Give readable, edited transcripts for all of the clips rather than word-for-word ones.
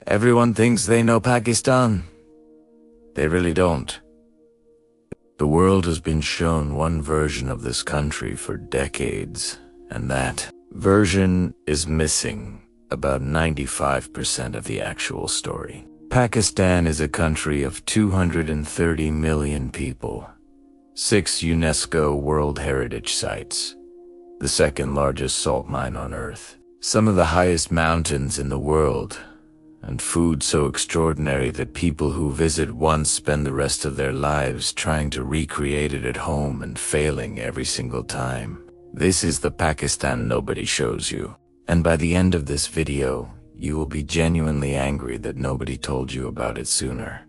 Everyone thinks they know Pakistan. They really don't. The world has been shown one version of this country for decades, and that version is missing about 95% of the actual story. Pakistan is a country of 230 million people, 6 UNESCO World Heritage Sites, the second largest salt mine on Earth, some of the highest mountains in the world, and food so extraordinary that people who visit once spend the rest of their lives trying to recreate it at home and failing every single time. This is the Pakistan nobody shows you. And by the end of this video, you will be genuinely angry that nobody told you about it sooner.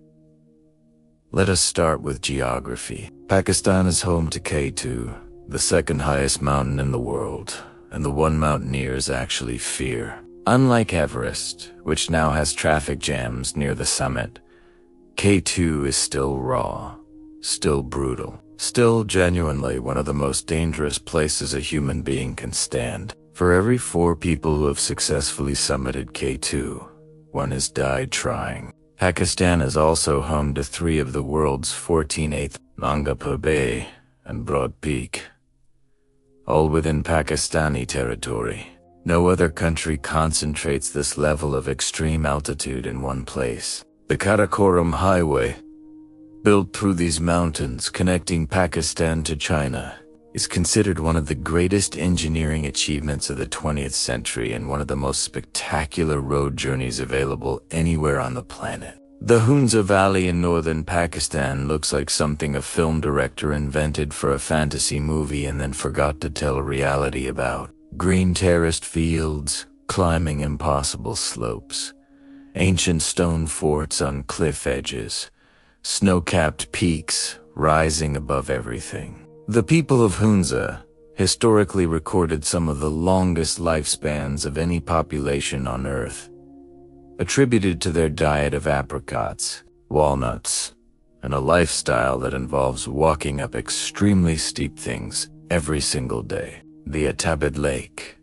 Let us start with geography. Pakistan is home to K2, the second highest mountain in the world, and the one mountaineers actually fear. Unlike Everest, which now has traffic jams near the summit, K2 is still raw, still brutal, still genuinely one of the most dangerous places a human being can stand. For every 4 people who have successfully summited K2, 1 has died trying. Pakistan is also home to 3 of the world's 14th, Nangapur Bay and Broad Peak, all within Pakistani territory. No other country concentrates this level of extreme altitude in one place. The Karakoram Highway, built through these mountains connecting Pakistan to China, is considered one of the greatest engineering achievements of the 20th century and one of the most spectacular road journeys available anywhere on the planet. The Hunza Valley in northern Pakistan looks like something a film director invented for a fantasy movie and then forgot to tell reality about. Green terraced fields, climbing impossible slopes, ancient stone forts on cliff edges, snow-capped peaks rising above everything. The people of Hunza historically recorded some of the longest lifespans of any population on Earth, attributed to their diet of apricots, walnuts, and a lifestyle that involves walking up extremely steep things every single day. The Atabid Lake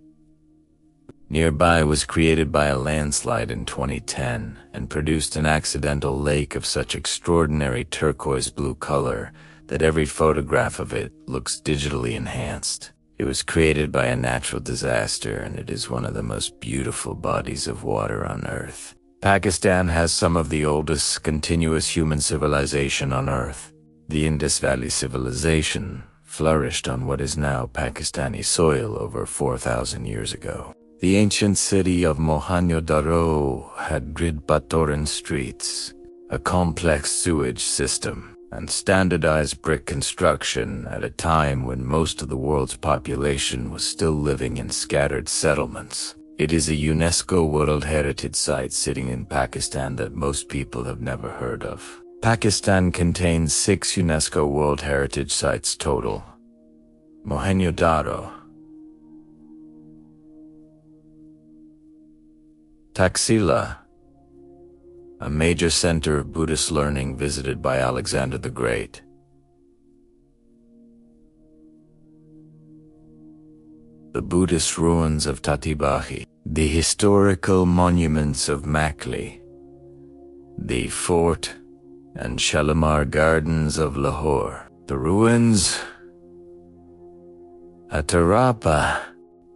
nearby was created by a landslide in 2010 and produced an accidental lake of such extraordinary turquoise blue color that every photograph of it looks digitally enhanced. It was created by a natural disaster, and it is one of the most beautiful bodies of water on Earth. Pakistan has some of the oldest continuous human civilization on Earth. The Indus Valley civilization flourished on what is now Pakistani soil over 4,000 years ago. The ancient city of Mohenjo-daro had grid-buttoran streets, a complex sewage system, and standardized brick construction at a time when most of the world's population was still living in scattered settlements. It is a UNESCO World Heritage Site sitting in Pakistan that most people have never heard of. Pakistan contains 6 UNESCO World Heritage Sites total. Mohenjo-daro, Taxila, a major center of Buddhist learning visited by Alexander the Great. The Buddhist ruins of Tatibahi, the historical monuments of Makli, the fort and Shalimar Gardens of Lahore, the ruins at Tarapa,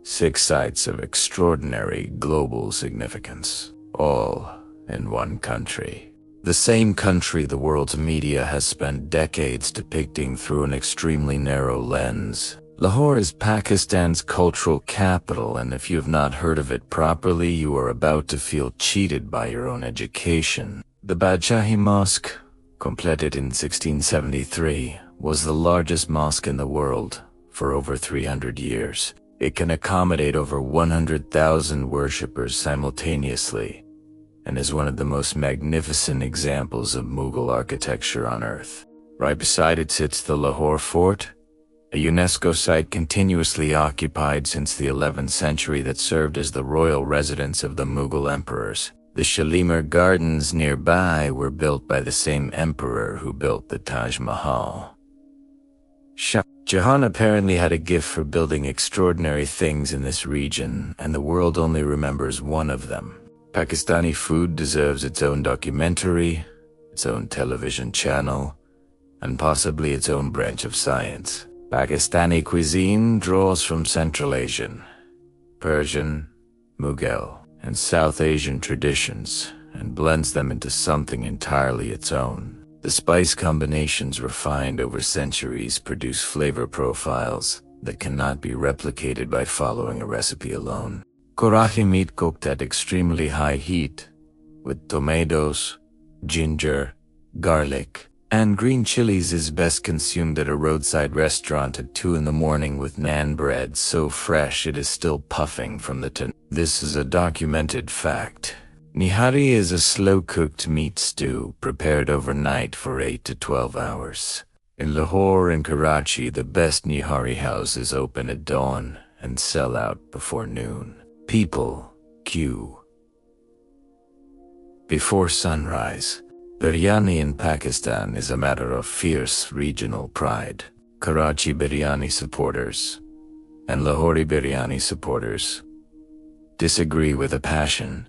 6 sites of extraordinary global significance, all in one country. The same country the world's media has spent decades depicting through an extremely narrow lens. Lahore is Pakistan's cultural capital, and if you have not heard of it properly, you are about to feel cheated by your own education. The Badshahi Mosque, completed in 1673, was the largest mosque in the world for over 300 years. It can accommodate over 100,000 worshippers simultaneously, and is one of the most magnificent examples of Mughal architecture on Earth. Right beside it sits the Lahore Fort, a UNESCO site continuously occupied since the 11th century that served as the royal residence of the Mughal emperors. The Shalimar Gardens nearby were built by the same emperor who built the Taj Mahal. Shah Jahan apparently had a gift for building extraordinary things in this region, and the world only remembers one of them. Pakistani food deserves its own documentary, its own television channel, and possibly its own branch of science. Pakistani cuisine draws from Central Asian, Persian, Mughal, and South Asian traditions and blends them into something entirely its own. The spice combinations refined over centuries produce flavor profiles that cannot be replicated by following a recipe alone. Karahi meat cooked at extremely high heat, with tomatoes, ginger, garlic, and green chilies is best consumed at a roadside restaurant at 2 in the morning with naan bread so fresh it is still puffing from the tin. This is a documented fact. Nihari is a slow-cooked meat stew prepared overnight for 8 to 12 hours. In Lahore and Karachi, the best Nihari houses open at dawn and sell out before noon. People queue before sunrise. Biryani in Pakistan is a matter of fierce regional pride. Karachi biryani supporters and Lahori biryani supporters disagree with a passion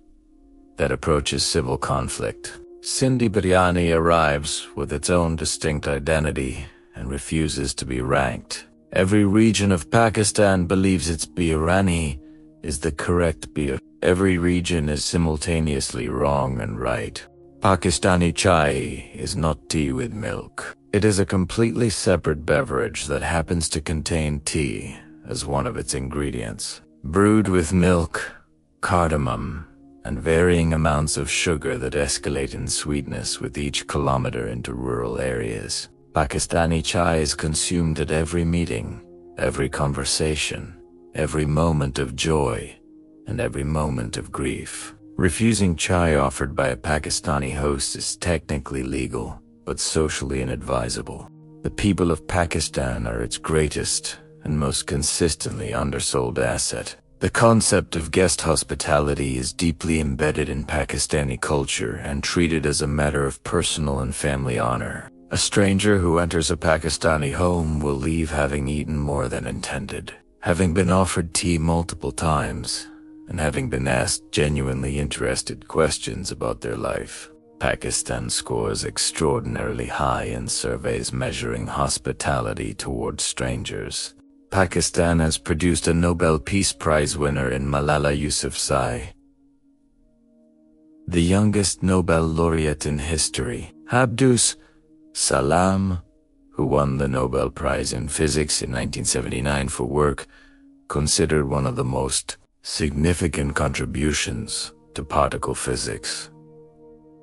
that approaches civil conflict. Sindhi biryani arrives with its own distinct identity and refuses to be ranked. Every region of Pakistan believes its biryani is the correct beer. Every region is simultaneously wrong and right. Pakistani chai is not tea with milk. It is a completely separate beverage that happens to contain tea as one of its ingredients. Brewed with milk, cardamom, and varying amounts of sugar that escalate in sweetness with each kilometer into rural areas. Pakistani chai is consumed at every meeting, every conversation, every moment of joy, and every moment of grief. Refusing chai offered by a Pakistani host is technically legal, but socially inadvisable. The people of Pakistan are its greatest and most consistently undersold asset. The concept of guest hospitality is deeply embedded in Pakistani culture and treated as a matter of personal and family honor. A stranger who enters a Pakistani home will leave having eaten more than intended, having been offered tea multiple times, and having been asked genuinely interested questions about their life. Pakistan scores extraordinarily high in surveys measuring hospitality towards strangers. Pakistan has produced a Nobel Peace Prize winner in Malala Yousafzai, the youngest Nobel laureate in history. Abdus Salam, who won the Nobel Prize in Physics in 1979 for work considered one of the most significant contributions to particle physics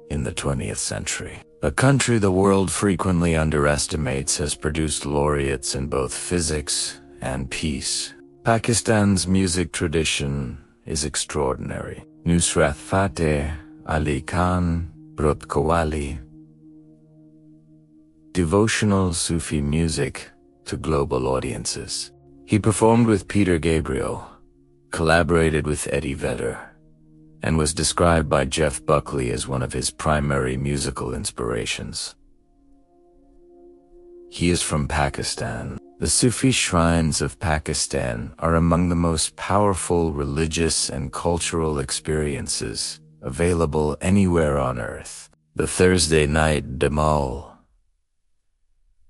in the 20th century. A country the world frequently underestimates has produced laureates in both physics and peace. Pakistan's music tradition is extraordinary. Nusrat Fateh Ali Khan brought Qawwali, devotional Sufi music, to global audiences. He performed with Peter Gabriel, collaborated with Eddie Vedder, and was described by Jeff Buckley as one of his primary musical inspirations. He is from Pakistan. The Sufi shrines of Pakistan are among the most powerful religious and cultural experiences available anywhere on earth. The Thursday night Dhamal,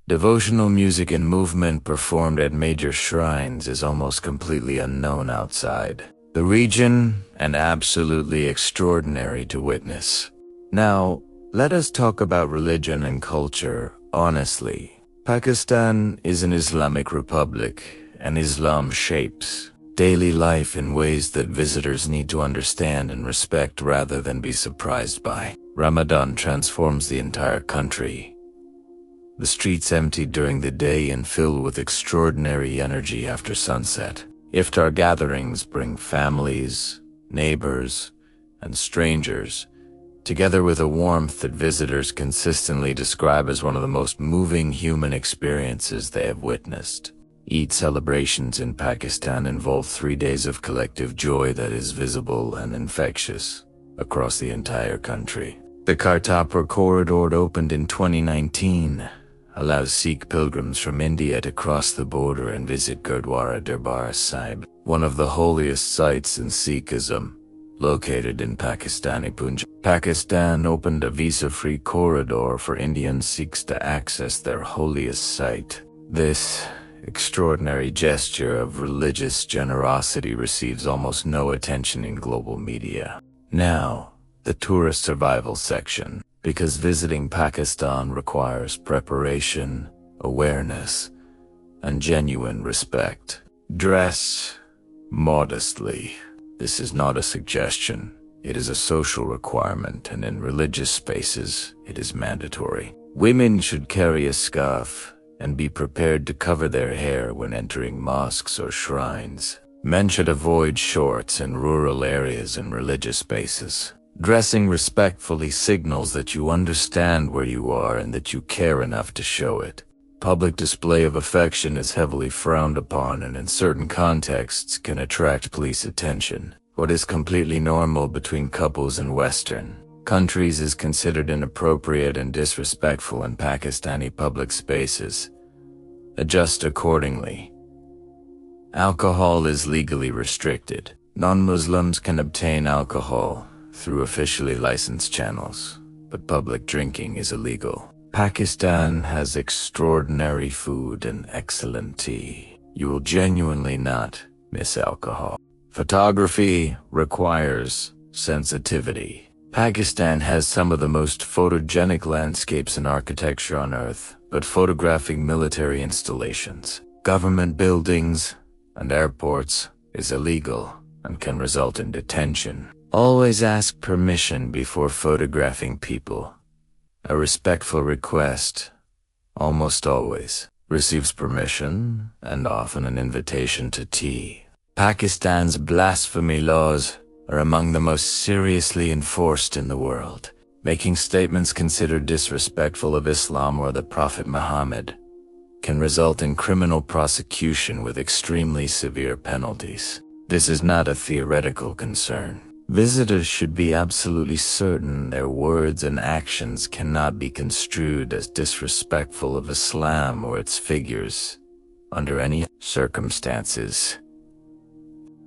devotional music and movement performed at major shrines, is almost completely unknown outside the region and absolutely extraordinary to witness. Now, let us talk about religion and culture honestly. Pakistan is an Islamic republic, and Islam shapes daily life in ways that visitors need to understand and respect rather than be surprised by. Ramadan transforms the entire country. The streets empty during the day and fill with extraordinary energy after sunset. Iftar gatherings bring families, neighbors, and strangers together with a warmth that visitors consistently describe as one of the most moving human experiences they have witnessed. Eid celebrations in Pakistan involve 3 days of collective joy that is visible and infectious across the entire countri. The Kartarpur corridor, opened in 2019, allows Sikh pilgrims from India to cross the border and visit Gurdwara Darbar Sahib, one of the holiest sites in Sikhism. Located in Pakistani Punjab, Pakistan opened a visa-free corridor for Indian Sikhs to access their holiest site. This extraordinary gesture of religious generosity receives almost no attention in global media. Now, the tourist survival section, because visiting Pakistan requires preparation, awareness, and genuine respect. Dress modestly. This is not a suggestion. It is a social requirement, and in religious spaces, it is mandatory. Women should carry a scarf and be prepared to cover their hair when entering mosques or shrines. Men should avoid shorts in rural areas and religious spaces. Dressing respectfully signals that you understand where you are and that you care enough to show it. Public display of affection is heavily frowned upon and in certain contexts can attract police attention. What is completely normal between couples in Western countries is considered inappropriate and disrespectful in Pakistani public spaces. Adjust accordingly. Alcohol is legally restricted. Non-Muslims can obtain alcohol through officially licensed channels, but public drinking is illegal. Pakistan has extraordinary food and excellent tea. You will genuinely not miss alcohol. Photography requires sensitivity. Pakistan has some of the most photogenic landscapes and architecture on Earth, but photographing military installations, government buildings, and airports is illegal and can result in detention. Always ask permission before photographing people. A respectful request, almost always, receives permission and often an invitation to tea. Pakistan's blasphemy laws are among the most seriously enforced in the world, making statements considered disrespectful of Islam or the Prophet Muhammad can result in criminal prosecution with extremely severe penalties. This is not a theoretical concern. Visitors should be absolutely certain their words and actions cannot be construed as disrespectful of Islam or its figures under any circumstances.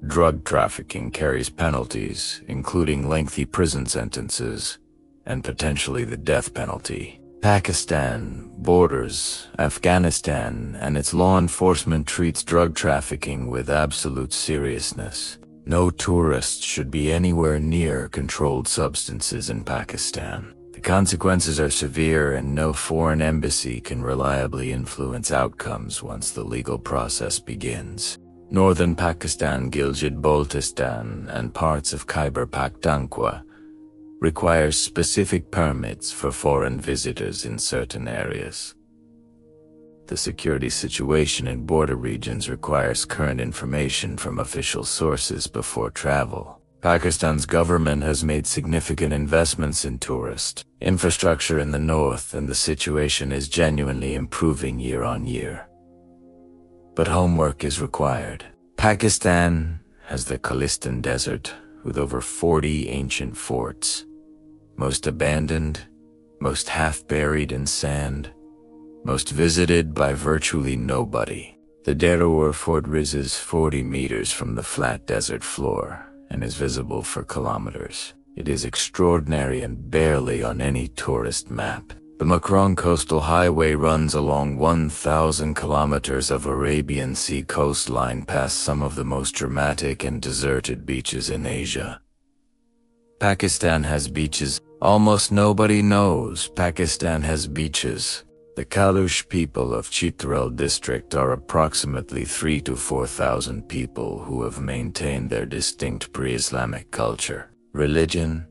Drug trafficking carries penalties, including lengthy prison sentences and potentially the death penalty. Pakistan borders Afghanistan, and its law enforcement treats drug trafficking with absolute seriousness. No tourists should be anywhere near controlled substances in Pakistan. The consequences are severe, and no foreign embassy can reliably influence outcomes once the legal process begins. Northern Pakistan, Gilgit-Baltistan, and parts of Khyber Pakhtunkhwa requires specific permits for foreign visitors in certain areas. The security situation in border regions requires current information from official sources before travel. Pakistan's government has made significant investments in tourist infrastructure in the north, and the situation is genuinely improving year on year. But homework is required. Pakistan has the Khalistan Desert, with over 40 ancient forts, most abandoned, most half-buried in sand, most visited by virtually nobody. The Derawar Fort rises 40 meters from the flat desert floor and is visible for kilometers. It is extraordinary and barely on any tourist map. The Makrong Coastal Highway runs along 1,000 kilometers of Arabian Sea coastline past some of the most dramatic and deserted beaches in Asia. Pakistan has beaches. Almost nobody knows Pakistan has beaches. The Kalush people of Chitral district are approximately 3,000 to 4,000 people who have maintained their distinct pre-Islamic culture, religion,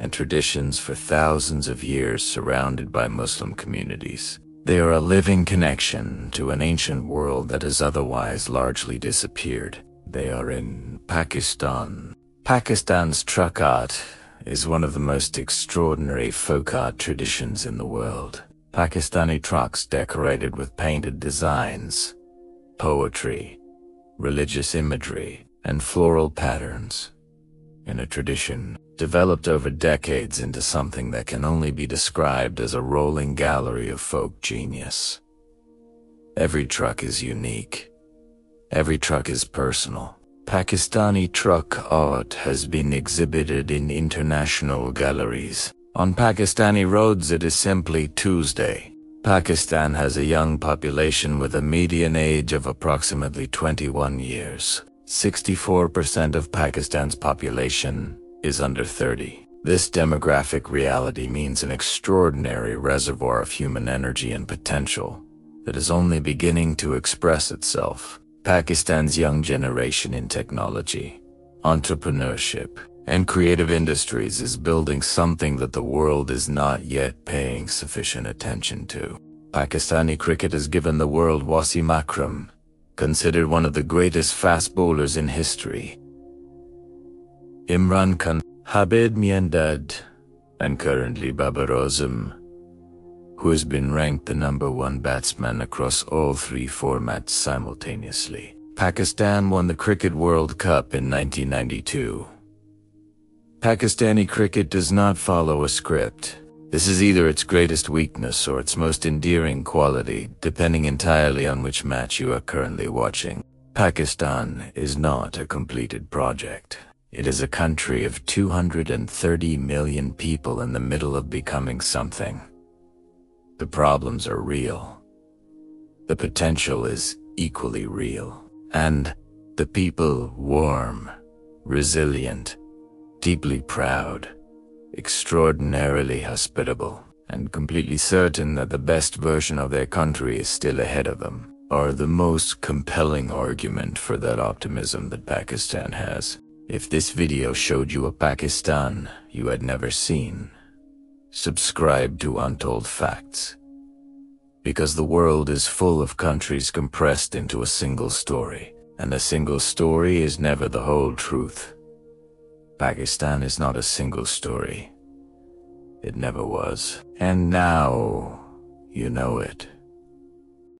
and traditions for thousands of years, surrounded by Muslim communities. They are a living connection to an ancient world that has otherwise largely disappeared. They are in Pakistan. Pakistan's truck art is one of the most extraordinary folk art traditions in the world. Pakistani trucks decorated with painted designs, poetry, religious imagery, and floral patterns, in a tradition developed over decades into something that can only be described as a rolling gallery of folk genius. Every truck is unique. Every truck is personal. Pakistani truck art has been exhibited in international galleries. On Pakistani roads it is simply Tuesday. Pakistan has a young population with a median age of approximately 21 years. 64% of Pakistan's population is under 30. This demographic reality means an extraordinary reservoir of human energy and potential that is only beginning to express itself. Pakistan's young generation in technology, entrepreneurship, and creative industries is building something that the world is not yet paying sufficient attention to. Pakistani cricket has given the world Wasim Akram, considered one of the greatest fast bowlers in history, Imran Khan, Habib Miandad, and currently Babar Azam, who has been ranked the #1 batsman across all 3 formats simultaneously. Pakistan won the Cricket World Cup in 1992. Pakistani cricket does not follow a script. This is either its greatest weakness or its most endearing quality, depending entirely on which match you are currently watching. Pakistan is not a completed project. It is a country of 230 million people in the middle of becoming something. The problems are real. The potential is equally real. And the people warm, resilient, deeply proud, extraordinarily hospitable, and completely certain that the best version of their country is still ahead of them, are the most compelling argument for that optimism that Pakistan has. If this video showed you a Pakistan you had never seen, subscribe to Untold Facts. Because the world is full of countries compressed into a single story, and a single story is never the whole truth. Pakistan is not a single story. It never was. And now, you know it.